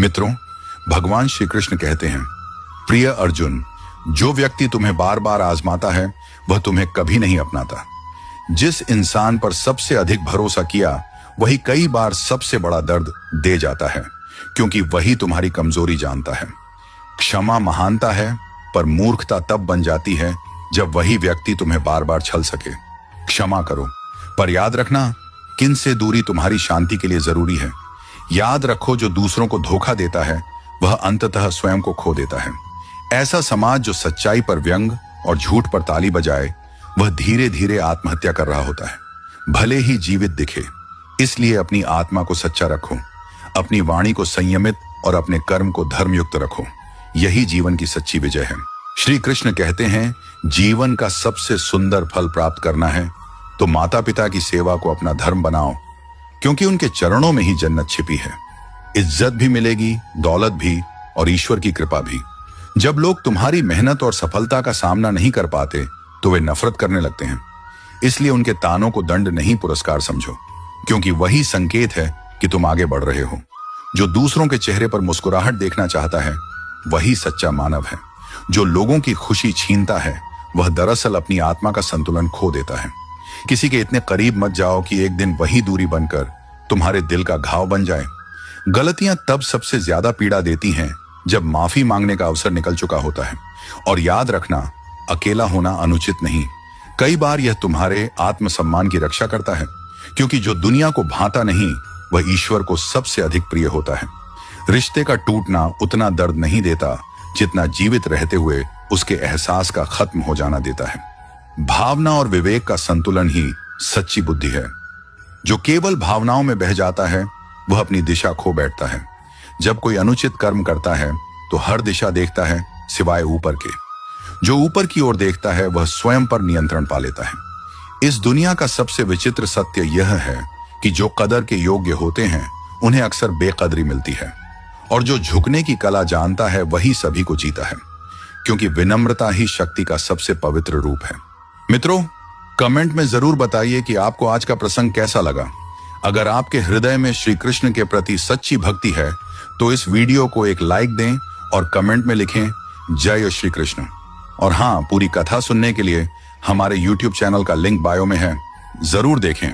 मित्रों, भगवान श्री कृष्ण कहते हैं, प्रिय अर्जुन, जो व्यक्ति तुम्हें बार बार आजमाता है वह तुम्हें कभी नहीं अपनाता। जिस इंसान पर सबसे अधिक भरोसा किया वही कई बार सबसे बड़ा दर्द दे जाता है, क्योंकि वही तुम्हारी कमजोरी जानता है। क्षमा महानता है, पर मूर्खता तब बन जाती है जब वही व्यक्ति तुम्हें बार बार छल सके। क्षमा करो, पर याद रखना, किन से दूरी तुम्हारी शांति के लिए जरूरी है। याद रखो, जो दूसरों को धोखा देता है वह अंततः स्वयं को खो देता है। ऐसा समाज जो सच्चाई पर व्यंग और झूठ पर ताली बजाए, वह धीरे धीरे आत्महत्या कर रहा होता है, भले ही जीवित दिखे। इसलिए अपनी आत्मा को सच्चा रखो, अपनी वाणी को संयमित और अपने कर्म को धर्मयुक्त रखो। यही जीवन की सच्ची विजय है। श्री कृष्ण कहते हैं, जीवन का सबसे सुंदर फल प्राप्त करना है तो माता पिता की सेवा को अपना धर्म बनाओ, क्योंकि उनके चरणों में ही जन्नत छिपी है। इज्जत भी मिलेगी, दौलत भी, और ईश्वर की कृपा भी। जब लोग तुम्हारी मेहनत और सफलता का सामना नहीं कर पाते तो वे नफरत करने लगते हैं। इसलिए उनके तानों को दंड नहीं, पुरस्कार समझो, क्योंकि वही संकेत है कि तुम आगे बढ़ रहे हो। जो दूसरों के चेहरे पर मुस्कुराहट देखना चाहता है वही सच्चा मानव है। जो लोगों की खुशी छीनता है वह दरअसल अपनी आत्मा का संतुलन खो देता है। किसी के इतने करीब मत जाओ कि एक दिन वही दूरी बनकर तुम्हारे दिल का घाव बन जाए। गलतियां तब सबसे ज्यादा पीड़ा देती हैं जब माफी मांगने का अवसर निकल चुका होता है। और याद रखना, अकेला होना अनुचित नहीं। कई बार यह तुम्हारे आत्मसम्मान की रक्षा करता है, क्योंकि जो दुनिया को भाता नहीं वह ईश्वर को सबसे अधिक प्रिय होता है। रिश्ते का टूटना उतना दर्द नहीं देता जितना जीवित रहते हुए उसके एहसास का खत्म हो जाना देता है। भावना और विवेक का संतुलन ही सच्ची बुद्धि है। जो केवल भावनाओं में बह जाता है वह अपनी दिशा खो बैठता है। जब कोई अनुचित कर्म करता है तो हर दिशा देखता है सिवाय ऊपर के। जो ऊपर की ओर देखता है वह स्वयं पर नियंत्रण पा लेता है। इस दुनिया का सबसे विचित्र सत्य यह है कि जो कदर के योग्य होते हैं उन्हें अक्सर बेकदरी मिलती है, और जो झुकने की कला जानता है वही सभी को जीता है, क्योंकि विनम्रता ही शक्ति का सबसे पवित्र रूप है। मित्रों, कमेंट में जरूर बताइए कि आपको आज का प्रसंग कैसा लगा। अगर आपके हृदय में श्री कृष्ण के प्रति सच्ची भक्ति है तो इस वीडियो को एक लाइक दें और कमेंट में लिखें, जय श्री कृष्ण। और हाँ, पूरी कथा सुनने के लिए हमारे YouTube चैनल का लिंक बायो में है, जरूर देखें।